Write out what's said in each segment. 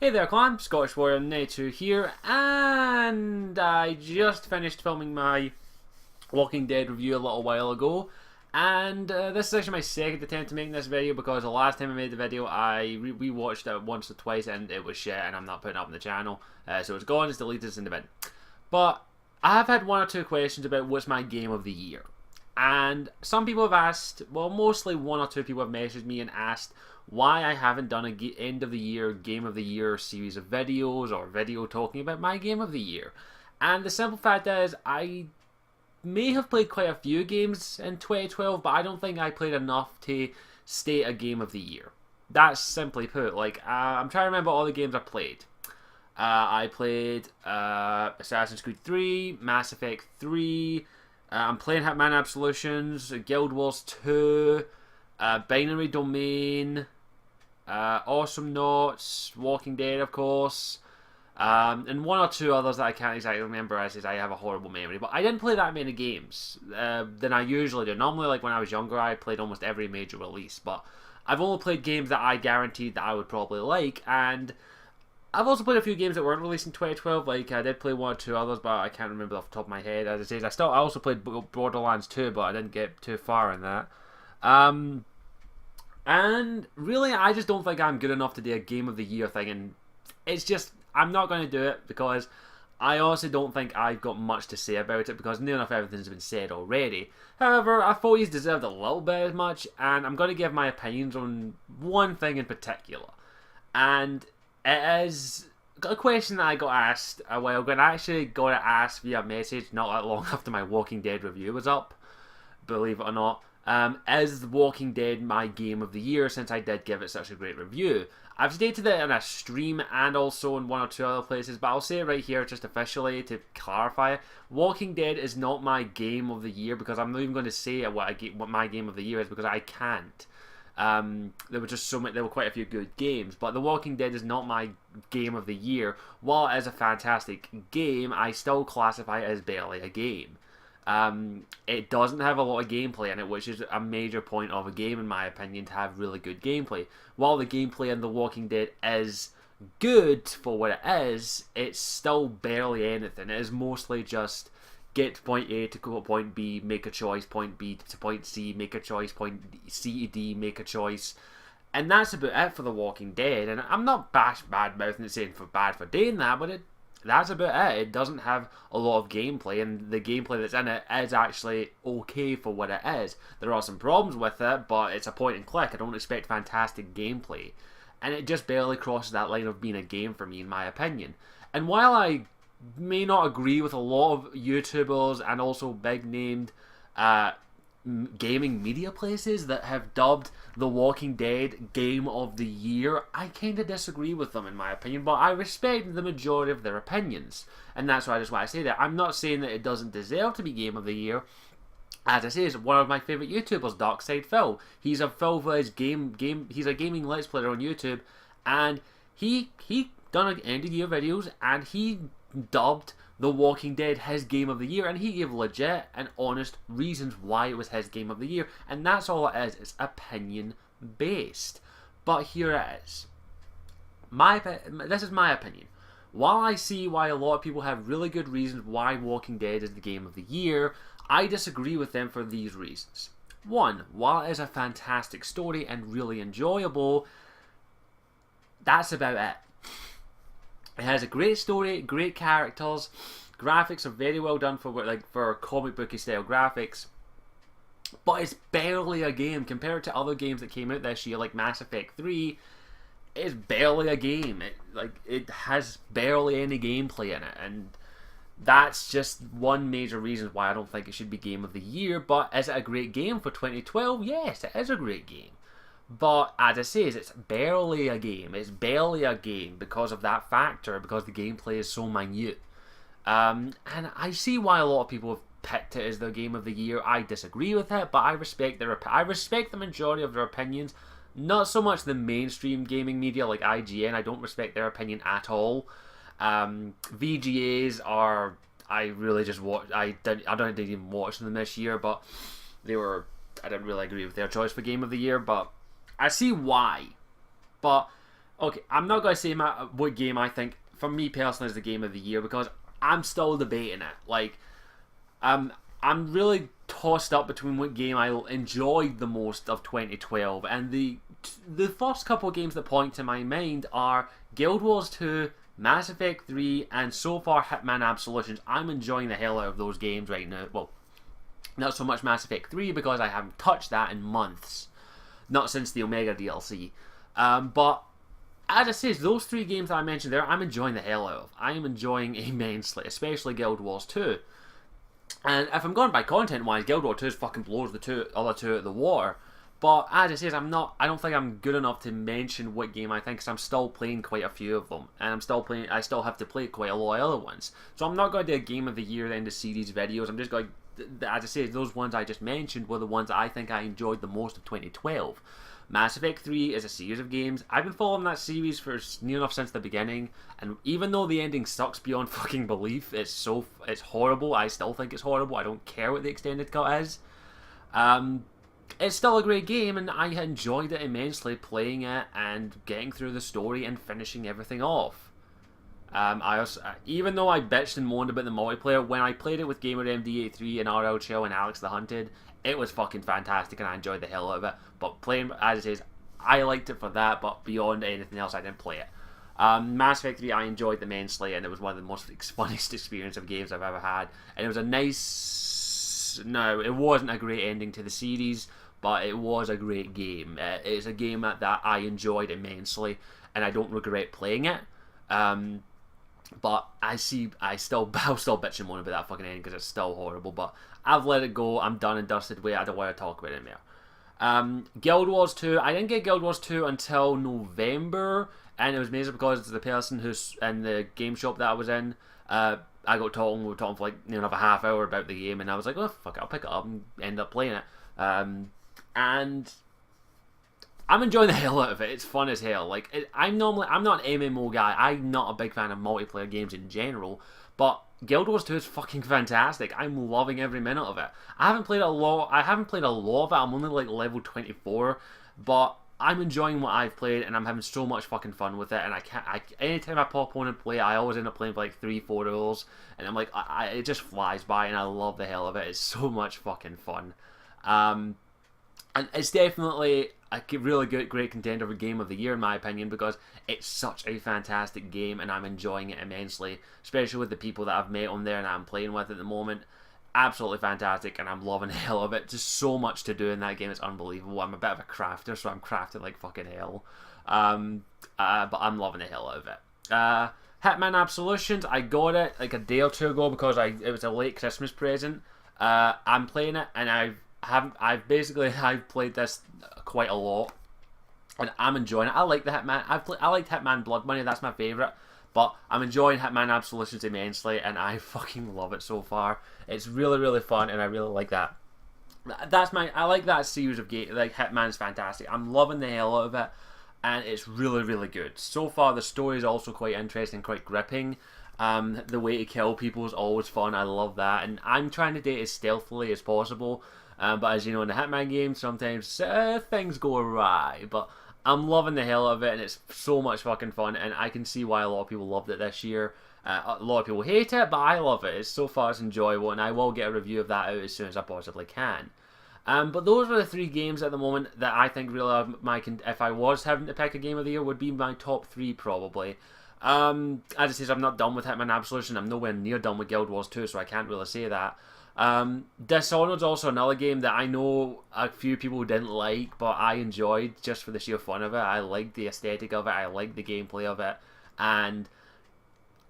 Hey there clan, Scottish Warrior 92 here, and I just finished filming my Walking Dead review a little while ago, and this is actually my second attempt to make this video because the last time I made the video I rewatched it once or twice and it was shit and I'm not putting it up on the channel, so it's gone, it's deleted, it's in the bin. But I have had one or two questions about what's my game of the year. And some people have asked, well, mostly one or two people have messaged me and asked why I haven't done a end of the year, game of the year series of videos or video talking about my game of the year. And the simple fact is, I may have played quite a few games in 2012, but I don't think I played enough to state a game of the year. That's simply put. I'm trying to remember all the games I played. I played Assassin's Creed 3, Mass Effect 3. I'm playing Hitman Absolutions, Guild Wars 2, Binary Domain, Awesome Knots, Walking Dead, of course, and one or two others that I can't exactly remember as I have a horrible memory. But I didn't play that many games than I usually do. Normally, like when I was younger, I played almost every major release, but I've only played games that I guaranteed that I would probably like, and I've also played a few games that weren't released in 2012. Like I did play one or two others, but I can't remember off the top of my head. As I say, I also played Borderlands 2, but I didn't get too far in that. And really, I just don't think I'm good enough to do a game of the year thing, and it's just I'm not going to do it because I honestly don't think I've got much to say about it because near enough everything's been said already. However, I thought he's deserved a little bit as much, and I'm going to give my opinions on one thing in particular, and it is a question that I got asked a while ago, and I actually got it asked via message not that long after my Walking Dead review was up, believe it or not. Is The Walking Dead my game of the year since I did give it such a great review? I've stated it in a stream and also in one or two other places, but I'll say it right here just officially to clarify it. Walking Dead is not my game of the year because I'm not even going to say what my game of the year is because I can't. There were just there were quite a few good games, but The Walking Dead is not my game of the year. While it is a fantastic game, I still classify it as barely a game. It doesn't have a lot of gameplay in it, which is a major point of a game, in my opinion, to have really good gameplay. While the gameplay in The Walking Dead is good for what it is, it's still barely anything. It is mostly just get to point A to go to point B, make a choice, point B to point C, make a choice, point C to D, make a choice. And that's about it for The Walking Dead. And I'm not bad-mouthing it saying bad for doing that, but that's about it. It doesn't have a lot of gameplay, and the gameplay that's in it is actually okay for what it is. There are some problems with it, but it's a point and click. I don't expect fantastic gameplay. And it just barely crosses that line of being a game for me, in my opinion. And while I may not agree with a lot of YouTubers and also big-named gaming media places that have dubbed The Walking Dead Game of the Year, I kind of disagree with them in my opinion, but I respect the majority of their opinions, and that's why I say that. I'm not saying that it doesn't deserve to be Game of the Year. As I say, it's one of my favourite YouTubers, Darkside Phil. He's a Phil for his he's a gaming let's player on YouTube, and he done end of year videos, and he dubbed The Walking Dead his game of the year, and he gave legit and honest reasons why it was his game of the year, and that's all it is. It's opinion based. But here it is. This is my opinion. While I see why a lot of people have really good reasons why Walking Dead is the game of the year, I disagree with them for these reasons. One, while it is a fantastic story and really enjoyable, that's about it. It has a great story, great characters, graphics are very well done for comic booky style graphics, but it's barely a game compared to other games that came out this year, like Mass Effect 3. It's barely a game. It has barely any gameplay in it, and that's just one major reason why I don't think it should be Game of the Year. But is it a great game for 2012? Yes, it is a great game. But as I say, it's barely a game. It's barely a game because of that factor, because the gameplay is so minute. And I see why a lot of people have picked it as their game of the year. I disagree with it, but I respect the majority of their opinions. Not so much the mainstream gaming media like IGN. I don't respect their opinion at all. VGAs are, I really just watch. I didn't even watch them this year, but I didn't really agree with their choice for game of the year, but I see why. But Okay, I'm not going to say what game I think, for me personally, is the game of the year, because I'm still debating it. Like, I'm really tossed up between what game I enjoyed the most of 2012, and the first couple of games that point to my mind are Guild Wars 2, Mass Effect 3, and so far Hitman Absolutions. I'm enjoying the hell out of those games right now. Well, not so much Mass Effect 3, because I haven't touched that in months. Not since the Omega DLC. But as I say, those three games that I mentioned there, I'm enjoying the hell out of. I am enjoying immensely, especially Guild Wars 2. And if I'm going by content-wise, Guild Wars 2 fucking blows the other two out of the water. But as I say, I don't think I'm good enough to mention what game I think, because I'm still playing quite a few of them, and I still have to play quite a lot of other ones. So I'm not going to do a game of the year in the series videos. I'm just going, as I say, those ones I just mentioned were the ones I think I enjoyed the most of 2012. Mass Effect 3 is a series of games. I've been following that series for near enough since the beginning, and even though the ending sucks beyond fucking belief, it's horrible. I still think it's horrible. I don't care what the extended cut is. It's still a great game, and I enjoyed it immensely playing it and getting through the story and finishing everything off. I also, even though I bitched and moaned about the multiplayer, when I played it with GamerMD83 and RL Chill and Alex the Hunted, it was fucking fantastic and I enjoyed the hell out of it. But playing, as it is, I liked it for that, but beyond anything else, I didn't play it. Mass Effect 3 I enjoyed immensely, and it was one of the most funniest experience of games I've ever had. And it was a nice... No, it wasn't a great ending to the series, but it was a great game. It's a game that I enjoyed immensely, and I don't regret playing it. But I'll still bitch and moan about that fucking ending because it's still horrible. But I've let it go. I'm done and dusted with it. I don't want to talk about it anymore. Guild Wars 2. I didn't get Guild Wars 2 until November, and it was mainly because the person who's in the game shop that I was in, I got talking. We were talking for like near enough a half hour about the game, and I was like, oh fuck it, I'll pick it up and end up playing it. And I'm enjoying the hell out of it. It's fun as hell. Like I'm not an MMO guy. I'm not a big fan of multiplayer games in general, but Guild Wars 2 is fucking fantastic. I'm loving every minute of it. I haven't played a lot of it. I'm only like level 24, but I'm enjoying what I've played, and I'm having so much fucking fun with it. And anytime I pop on and play, I always end up playing for like 3-4 hours, and I'm like, it just flies by, and I love the hell of it. It's so much fucking fun. And it's definitely a really great contender for Game of the Year in my opinion, because it's such a fantastic game and I'm enjoying it immensely, especially with the people that I've met on there and I'm playing with at the moment. Absolutely fantastic, and I'm loving the hell of it. Just so much to do in that game, it's unbelievable. I'm a bit of a crafter, so I'm crafting like fucking hell. But I'm loving the hell out of it. Hitman Absolutions, I got it like a day or two ago because it was a late Christmas present. I'm playing it, and I've played this quite a lot, and I'm enjoying it. I like the Hitman. I liked Hitman Blood Money. That's my favourite. But I'm enjoying Hitman Absolutions immensely, and I fucking love it so far. It's really, really fun, and I really like that. I like that series of games. Like, Hitman's fantastic. I'm loving the hell out of it, and it's really, really good. So far, the story is also quite interesting, quite gripping. The way to kill people is always fun. I love that, and I'm trying to do it as stealthily as possible. But as you know, in the Hitman games, sometimes things go awry. But I'm loving the hell out of it, and it's so much fucking fun, and I can see why a lot of people loved it this year. A lot of people hate it, but I love it. So far, it's enjoyable, and I will get a review of that out as soon as I possibly can. But those are the three games at the moment that I think really are if I was having to pick a game of the year, would be my top three probably. As I say, I'm not done with Hitman Absolution. I'm nowhere near done with Guild Wars 2, so I can't really say that. Dishonored's also another game that I know a few people didn't like, but I enjoyed just for the sheer fun of it. I liked the aesthetic of it, I liked the gameplay of it, and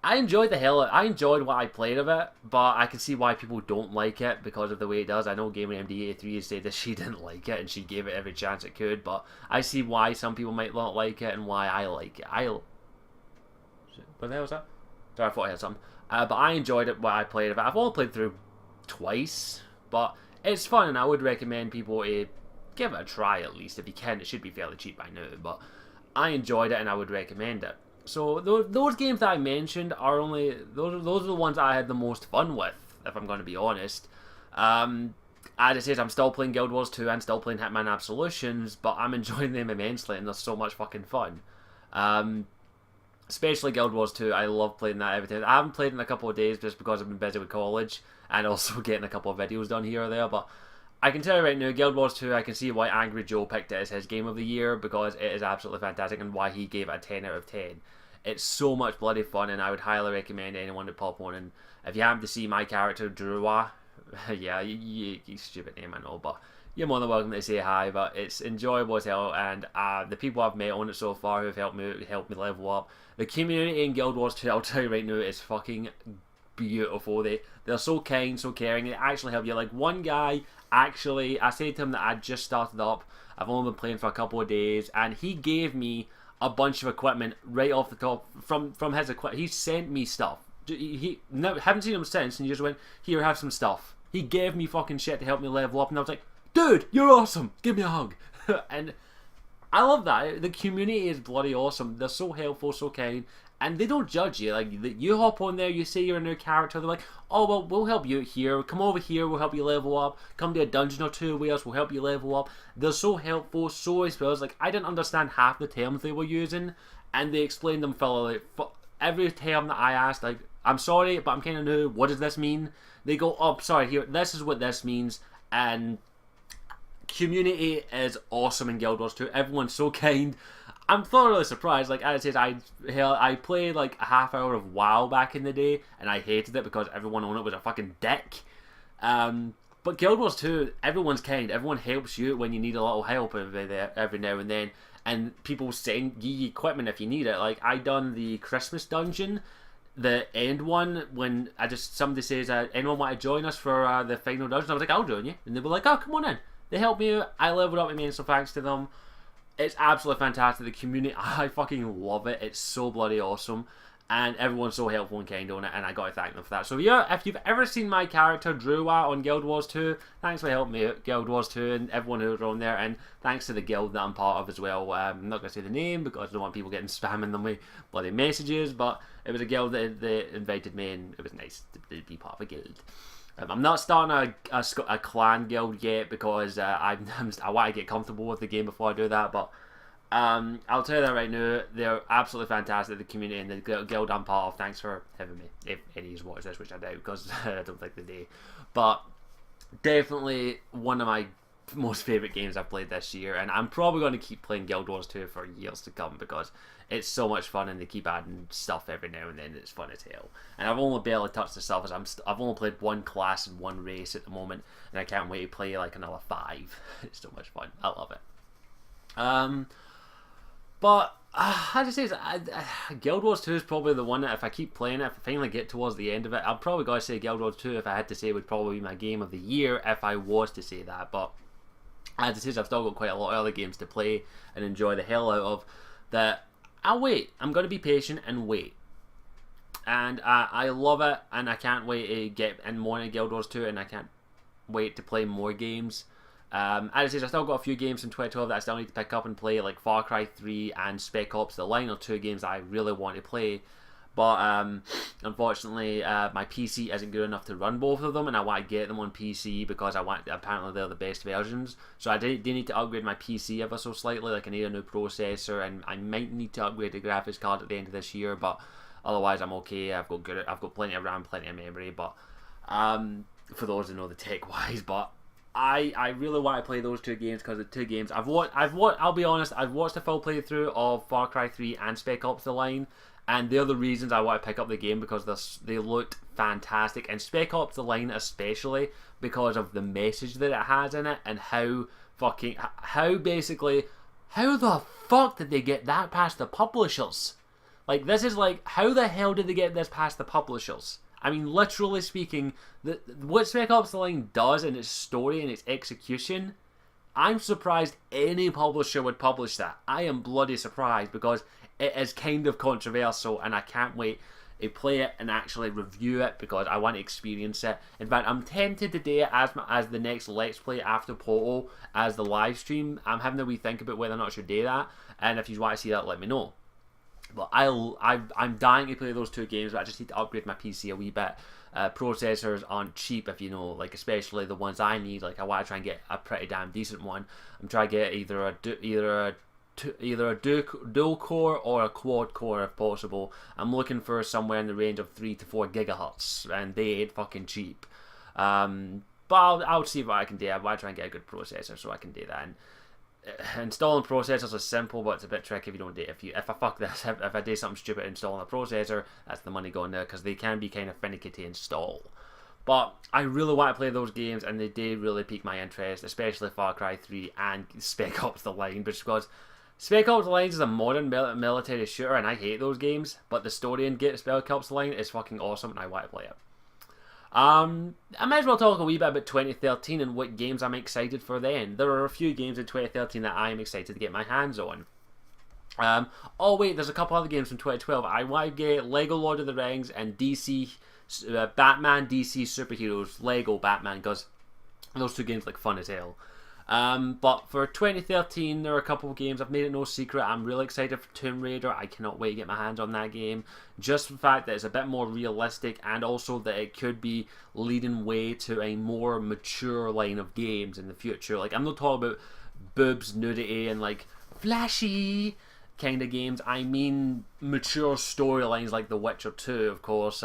I enjoyed I enjoyed what I played of it, but I can see why people don't like it because of the way it does. I know GamerMD83 said that she didn't like it and she gave it every chance it could, but I see why some people might not like it and why I like it. What the hell was that? Sorry, I thought I had something. But I enjoyed it, what I played of it. I've only played through twice, but it's fun, and I would recommend people to give it a try at least if you can. It should be fairly cheap by now, but I enjoyed it and I would recommend it. So those games that I mentioned are those are the ones I had the most fun with, if I'm going to be honest. As I said, I'm still playing Guild Wars 2 and still playing Hitman Absolutions, but I'm enjoying them immensely and they're so much fucking fun. Especially Guild Wars 2, I love playing that every time. I haven't played in a couple of days just because I've been busy with college and also getting a couple of videos done here or there, but I can tell you right now, Guild Wars 2, I can see why Angry Joe picked it as his game of the year, because it is absolutely fantastic, and why he gave it a 10 out of 10. It's so much bloody fun, and I would highly recommend anyone to pop on. And if you happen to see my character, Drua, yeah, you stupid name, I know, but you're more than welcome to say hi. But it's enjoyable as hell, and the people I've met on it so far who've helped me level up. The community in Guild Wars 2, I'll tell you right now, is fucking beautiful. They're so kind, so caring. They actually help you. Like, one guy, actually, I said to him that I'd just started up. I've only been playing for a couple of days, and he gave me a bunch of equipment right off the top from his equipment. He sent me stuff. He haven't seen him since, and he just went, "Here, have some stuff." He gave me fucking shit to help me level up, and I was like, "Dude, you're awesome. Give me a hug." And I love that. The community is bloody awesome. They're so helpful, so kind, and they don't judge you. Like, you hop on there, you say you're a new character, they're like, "Oh, well, we'll help you here. Come over here, we'll help you level up. Come to a dungeon or two with us, we'll help you level up." They're so helpful, so exposed. Like, I didn't understand half the terms they were using, and they explained them thoroughly. Every term that I asked, like, "I'm sorry, but I'm kind of new. What does this mean?" They go, "Oh, sorry, here, this is what this means." And community is awesome in Guild Wars 2. Everyone's so kind. I'm thoroughly surprised. Like I said, I played like a half hour of WoW back in the day, and I hated it because everyone on it was a fucking dick. But Guild Wars 2, everyone's kind. Everyone helps you when you need a little help every now and then. And people send you equipment if you need it. Like, I done the Christmas dungeon, the end one, when somebody says, "Anyone want to join us for the final dungeon?" I was like, "I'll join you." And they were like, "Oh, come on in." They helped me out. I leveled up, so thanks to them. It's absolutely fantastic. The community, I fucking love it. It's so bloody awesome. And everyone's so helpful and kind on it, and I gotta thank them for that. So yeah, if you've ever seen my character Drua on Guild Wars 2, thanks for helping me out, Guild Wars 2, and everyone who's on there, and thanks to the guild that I'm part of as well. I'm not gonna say the name because I don't want people getting spamming them with bloody messages, but it was a guild that they invited me, and it was nice to be part of a guild. I'm not starting a clan guild yet because I want to get comfortable with the game before I do that, but I'll tell you that right now, they're absolutely fantastic, the community and the guild I'm part of. Thanks for having me, if any of you watch this, which I doubt because I don't think they do. But definitely one of my most favourite games I've played this year, and I'm probably going to keep playing Guild Wars 2 for years to come because it's so much fun, and they keep adding stuff every now and then. It's fun as hell. And I've only barely touched the stuff, as I've only played one class and one race at the moment, and I can't wait to play like another 5. It's so much fun. I love it. But as I say, Guild Wars 2 is probably the one that if I keep playing it, if I finally get towards the end of it, I'll probably gotta say Guild Wars 2 if I had to say would probably be my game of the year if I was to say that. But as it is, I've still got quite a lot of other games to play and enjoy the hell out of. That I'll wait. I'm going to be patient and wait. And I love it, and I can't wait to get in more in Guild Wars 2, and I can't wait to play more games. As I said, I still got a few games from 2012 that I still need to pick up and play, like Far Cry 3 and Spec Ops The Line are 2 games that I really want to play. But unfortunately, my PC isn't good enough to run both of them, and I want to get them on PC because apparently they're the best versions. So I do need to upgrade my PC ever so slightly. Like, I need a new processor, and I might need to upgrade the graphics card at the end of this year. But otherwise, I'm okay. I've got plenty of RAM, plenty of memory. But for those who know the tech wise, but I really want to play those 2 games because the 2 games I'll be honest, I've watched a full playthrough of Far Cry 3 and Spec Ops The Line, and they're the reasons I want to pick up the game because they looked fantastic, and Spec Ops The Line especially because of the message that it has in it, and how the fuck did they get that past the publishers? Like, this is like, how the hell did they get this past the publishers? I mean, literally speaking, what Spec Ops The Line does in its story and its execution, I'm surprised any publisher would publish that. I am bloody surprised because it is kind of controversial, and I can't wait to play it and actually review it because I want to experience it. In fact, I'm tempted to do it as the next Let's Play after Portal, as the live stream. I'm having a wee think about whether or not I should do that, and if you want to see that, let me know. But I'm dying to play those 2 games, but I just need to upgrade my PC a wee bit. Processors aren't cheap, if you know, like, especially the ones I need. Like, I want to try and get a pretty damn decent one. I'm trying to get either a either a dual core or a quad core if possible. I'm looking for somewhere in the range of 3 to 4 gigahertz, and they ain't fucking cheap. But I'll see what I can do. I'll try and get a good processor so I can do that. And installing processors is simple, but it's a bit tricky if you don't do it. If I fuck this, if I do something stupid installing a processor, that's the money going there, because they can be kind of finicky to install. But I really want to play those games, and they did really pique my interest, especially Far Cry 3 and Spec Ops The Line, because Spec Ops The Line is a modern military shooter, and I hate those games, but the story in Spec Ops The Line is fucking awesome, and I want to play it. I might as well talk a wee bit about 2013 and what games I'm excited for then. There are a few games in 2013 that I am excited to get my hands on. Oh wait, there's a couple other games from 2012. I want to get Lego Lord of the Rings and DC Batman DC Superheroes Lego Batman, because those two games look fun as hell. But for 2013, there are a couple of games. I've made it no secret, I'm really excited for Tomb Raider. I cannot wait to get my hands on that game. Just the fact that it's a bit more realistic, and also that it could be leading way to a more mature line of games in the future. Like, I'm not talking about boobs, nudity, and like flashy kind of games. I mean mature storylines like The Witcher 2, of course.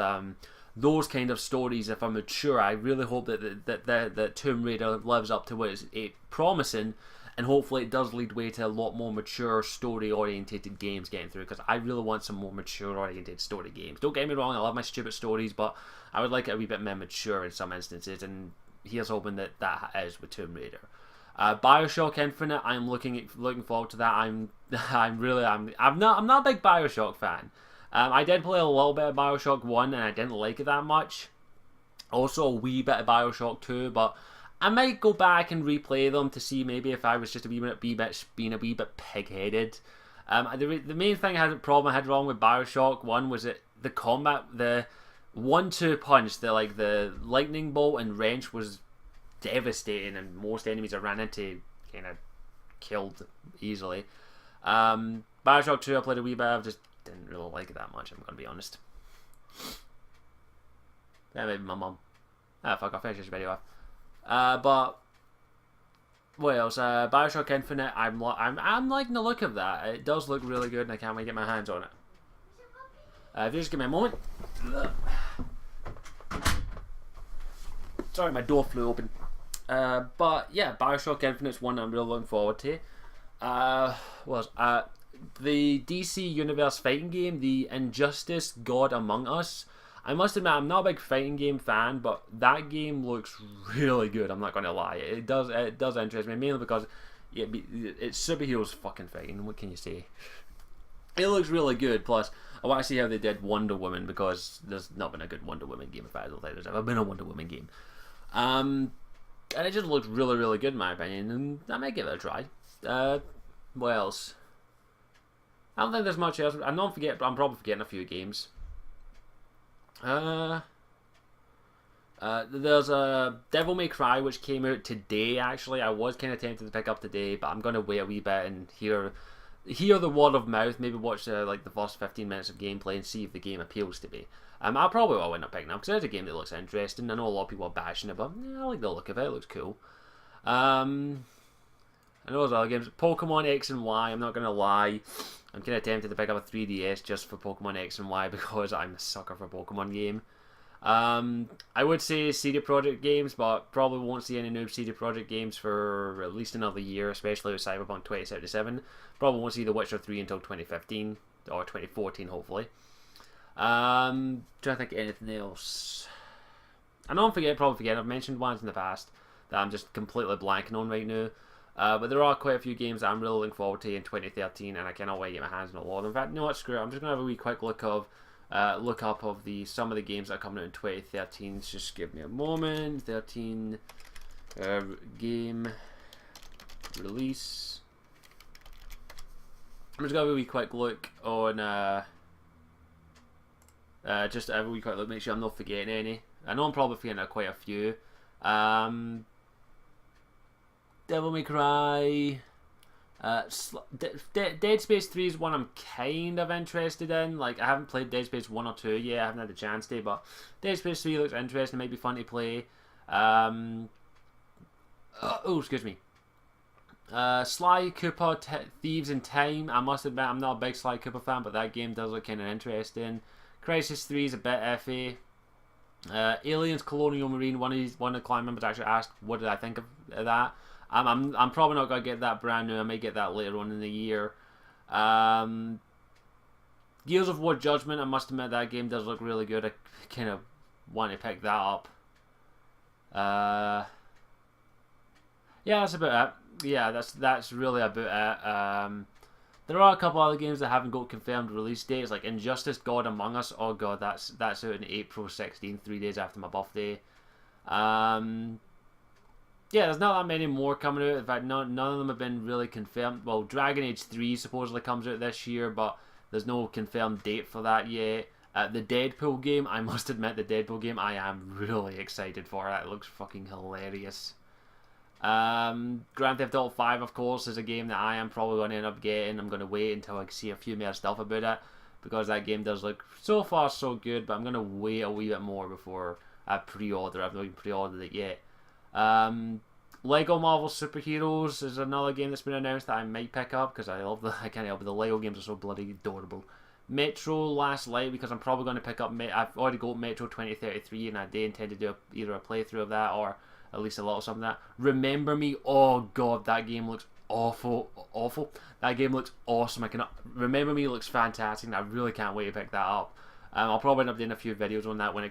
Those kind of stories, if I'm mature, I really hope that Tomb Raider lives up to what is promising, and hopefully it does lead way to a lot more mature story-orientated games getting through, because I really want some more mature-oriented story games. Don't get me wrong, I love my stupid stories, but I would like it a wee bit more mature in some instances, and here's hoping that is with Tomb Raider. Bioshock Infinite, I'm looking forward to that. I'm not a big Bioshock fan. I did play a little bit of Bioshock 1 and I didn't like it that much. Also a wee bit of Bioshock 2, but I might go back and replay them to see maybe if I was just being a wee bit pig-headed. The main problem I had wrong with Bioshock 1 was that the combat, the 1-2 punch, the lightning bolt and wrench was devastating, and most enemies I ran into kind of killed easily. Bioshock 2 I played a wee bit of, just didn't really like it that much, I'm gonna be honest. Yeah, maybe my mum. Fuck, I'll finish this video off. But what else? Bioshock Infinite, I'm liking the look of that. It does look really good, and I can't wait to get my hands on it. If you just give me a moment. Sorry, my door flew open. But yeah, Bioshock Infinite's one I'm really looking forward to. The DC Universe fighting game, the Injustice God Among Us. I must admit, I'm not a big fighting game fan, but that game looks really good, I'm not going to lie. It does interest me, mainly because it's superheroes fucking fighting, what can you say? It looks really good, plus I want to see how they did Wonder Woman, because there's not been a good Wonder Woman game. In fact, I don't think there's ever been a Wonder Woman game. And it just looks really, really good in my opinion, and I might give it a try. What else? I don't think there's much else. I'm probably forgetting a few games. There's a Devil May Cry which came out today. Actually, I was kind of tempted to pick up today, but I'm gonna wait a wee bit and hear the word of mouth. Maybe watch like the first 15 minutes of gameplay and see if the game appeals to me. I probably will end up picking up because it's a game that looks interesting. I know a lot of people are bashing it, but I like the look of it. It looks cool. I know there's other games. Pokemon X and Y. I'm not gonna lie. I'm kind of tempted to pick up a 3DS just for Pokemon X and Y because I'm a sucker for a Pokemon game. I would say CD Projekt games, but probably won't see any new CD Projekt games for at least another year, especially with Cyberpunk 2077. Probably won't see The Witcher 3 until 2015 or 2014, hopefully. Trying to think of anything else. I know I'm probably forgetting. I've mentioned ones in the past that I'm just completely blanking on right now. But there are quite a few games that I'm really looking forward to in 2013, and I cannot wait to get my hands on a lot of them. In fact, you know what, screw it. I'm just going to have a wee quick look up of some of the games that are coming out in 2013. Just give me a moment. 13 game release. I'm just going to have a wee quick look on just have a wee quick look, make sure I'm not forgetting any. I know I'm probably forgetting quite a few. Devil May Cry. Dead Space 3 is one I'm kind of interested in. Like, I haven't played Dead Space 1 or 2 yet, I haven't had a chance to, but Dead Space 3 looks interesting, might be fun to play. Oh, excuse me. Sly Cooper Thieves in Time. I must admit, I'm not a big Sly Cooper fan, but that game does look kind of interesting. Crisis 3 is a bit iffy. Aliens Colonial Marine. One of the client members actually asked, "What did I think of that?" I'm probably not gonna get that brand new. I may get that later on in the year. Gears of War Judgment. I must admit that game does look really good. I kind of want to pick that up. Yeah, that's about it. Yeah, that's really about it. There are a couple other games that haven't got confirmed release dates, like Injustice: God Among Us. Oh god, that's out in April 16th, 3 days after my birthday. Yeah, there's not that many more coming out. In fact, none of them have been really confirmed. Well, Dragon Age 3 supposedly comes out this year, but there's no confirmed date for that yet. The Deadpool game, I must admit, the Deadpool game, I am really excited for it. It looks fucking hilarious. Grand Theft Auto 5, of course, is a game that I am probably going to end up getting. I'm going to wait until I see a few more stuff about it, because that game does look so far so good, but I'm going to wait a wee bit more before I pre-order. I've not even pre-ordered it yet. Lego Marvel Superheroes is another game that's been announced that I might pick up, because I can't help it, the Lego games are so bloody adorable. Metro Last Light, because I'm probably going to pick up, I've already got Metro 2033, and I do intend to do either a playthrough of that, or at least a little something of that. Remember Me, oh god, that game looks awful. That game looks awesome. Remember Me looks fantastic, and I really can't wait to pick that up. I'll probably end up doing a few videos on that when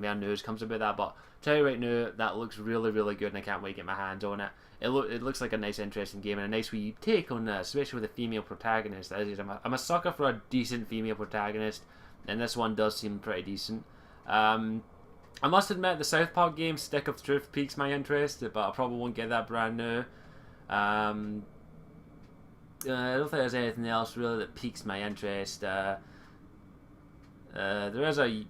more news comes about that, but tell you right now, that looks really, really good, and I can't wait to get my hands on it. It looks like a nice, interesting game, and a nice wee take on that, especially with a female protagonist. I'm a sucker for a decent female protagonist, and this one does seem pretty decent. I must admit, the South Park game, Stick of Truth, piques my interest, but I probably won't get that brand new. I don't think there's anything else really that piques my interest. There is a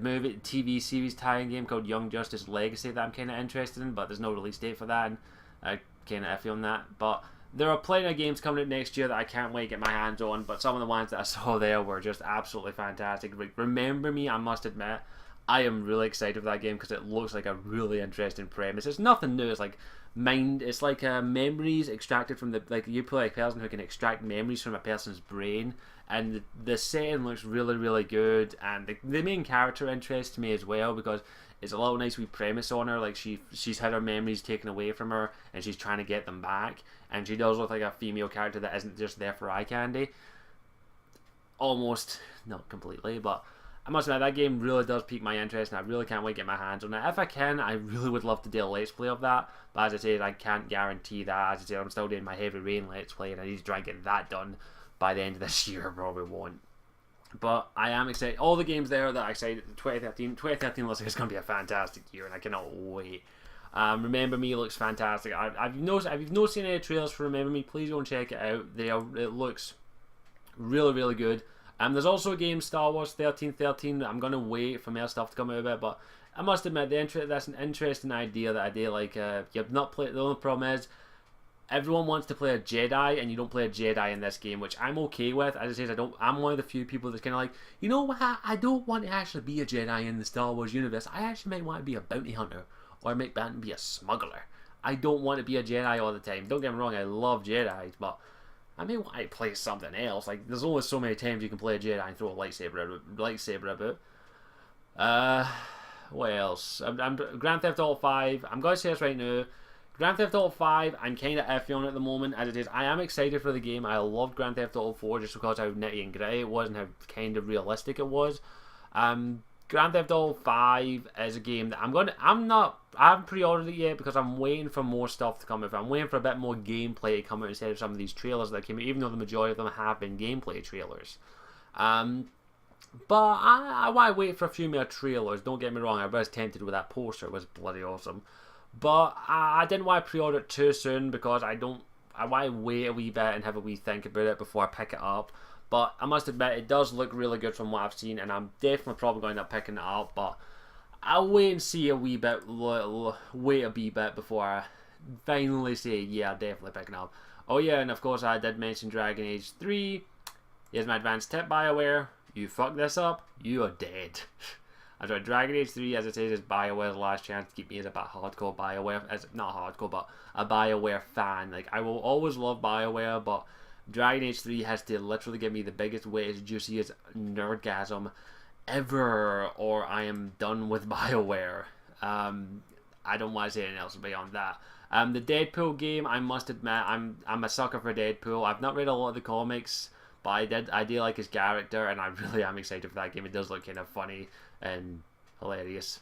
movie TV series tie-in game called Young Justice Legacy that I'm kind of interested in, but there's no release date for that, and I kind of iffy on that. But there are plenty of games coming out next year that I can't wait to get my hands on, but some of the ones that I saw there were just absolutely fantastic. Remember Me, I must admit, I am really excited for that game because it looks like a really interesting premise. It's nothing new. It's like memories extracted from you play a person who can extract memories from a person's brain, and the setting looks really, really good, and the main character interests me as well, because it's a little nice wee premise on her. Like she's had her memories taken away from her, and she's trying to get them back, and she does look like a female character that isn't just there for eye candy. Almost, not completely, but I must admit, that game really does pique my interest, and I really can't wait to get my hands on it. If I can, I really would love to do a Let's Play of that, but as I said, I can't guarantee that. As I said, I'm still doing my Heavy Rain Let's Play, and I need to try and get that done by the end of this year. I probably won't. But I am excited. All the games there that I excited, 2013 looks like it's going to be a fantastic year, and I cannot wait. Remember Me looks fantastic. If you've not seen any trailers for Remember Me, please go and check it out. It looks really, really good. There's also a game, Star Wars 1313, that I'm going to wait for more stuff to come out of it, but I must admit, that's an interesting idea that I do like. You've not played. The only problem is, everyone wants to play a Jedi, and you don't play a Jedi in this game, which I'm okay with. As I said, I'm one of the few people that's kind of like, you know what, I don't want to actually be a Jedi in the Star Wars universe. I actually might want to be a bounty hunter, or I might want to be a smuggler. I don't want to be a Jedi all the time. Don't get me wrong, I love Jedi, but I may want to play something else. Like, there's only so many times you can play a Jedi and throw a lightsaber about. What else? Grand Theft Auto 5. I'm going to say this right now. Grand Theft Auto 5, I'm kind of iffy on at the moment, as it is. I am excited for the game. I loved Grand Theft Auto 4 just because how nitty and gritty it was and how kind of realistic it was. Grand Theft Auto 5 is a game that I haven't pre-ordered it yet because I'm waiting for more stuff to come out. I'm waiting for a bit more gameplay to come out instead of some of these trailers that came out, even though the majority of them have been gameplay trailers. But I want to wait for a few more trailers. Don't get me wrong, I was tempted with that poster. It was bloody awesome. But I didn't want to pre-order it too soon because I want to wait a wee bit and have a wee think about it before I pick it up. But I must admit, it does look really good from what I've seen, and I'm definitely probably going to end up picking it up. But I'll wait and see a wee bit, wait a wee bit before I finally say, yeah, definitely picking it up. Oh yeah, and of course I did mention Dragon Age 3. Here's my advanced tip, BioWare. You fuck this up, you are dead. I enjoyed Dragon Age 3, as I said, is BioWare's last chance to keep me as a bit hardcore BioWare, as not hardcore, but a BioWare fan. Like, I will always love BioWare, but Dragon Age 3 has to literally give me the biggest, wettest, juiciest nerdgasm ever, or I am done with BioWare. I don't want to say anything else beyond that. The Deadpool game, I must admit, I'm a sucker for Deadpool. I've not read a lot of the comics, but I do like his character, and I really am excited for that game. It does look kind of funny and hilarious.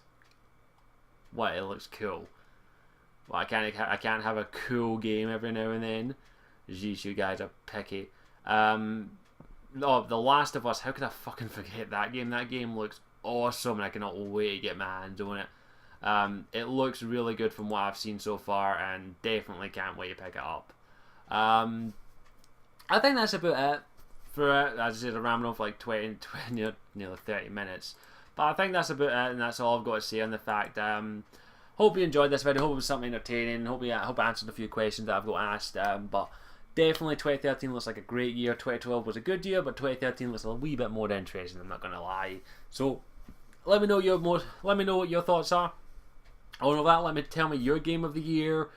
What, it looks cool. Well, I can't have a cool game every now and then. Jeez, you guys are picky. Oh, The Last of Us. How could I fucking forget that game? That game looks awesome, and I cannot wait to get my hands on it. It looks really good from what I've seen so far, and definitely can't wait to pick it up. I think that's about it for it. As I said, I'm rambling on for like 20 nearly 30 minutes. But I think that's about it, and that's all I've got to say on the fact. Hope you enjoyed this video. Hope it was something entertaining. Hope I answered a few questions that I've got asked. But definitely 2013 looks like a great year. 2012 was a good year, but 2013 looks a wee bit more interesting, I'm not gonna lie. So let me know what your thoughts are. All of that, tell me your game of the year.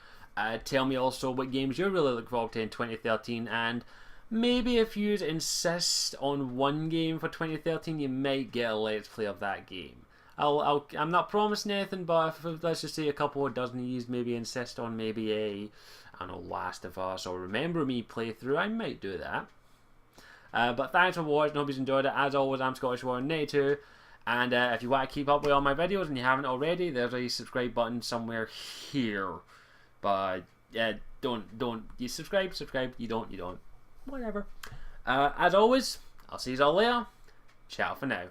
Tell me also what games you're really looking forward to in 2013, and maybe if you insist on one game for 2013, you might get a let's play of that game. I'm not promising anything, but if let's just say a couple of dozen of these maybe insist on maybe a, I don't know, Last of Us or Remember Me playthrough, I might do that. But thanks for watching. Hope you enjoyed it. As always, I'm Scottish Warren 92. And if you want to keep up with all my videos and you haven't already, there's a subscribe button somewhere here. But yeah, don't you subscribe, you don't, whatever. As always, I'll see you all later. Ciao for now.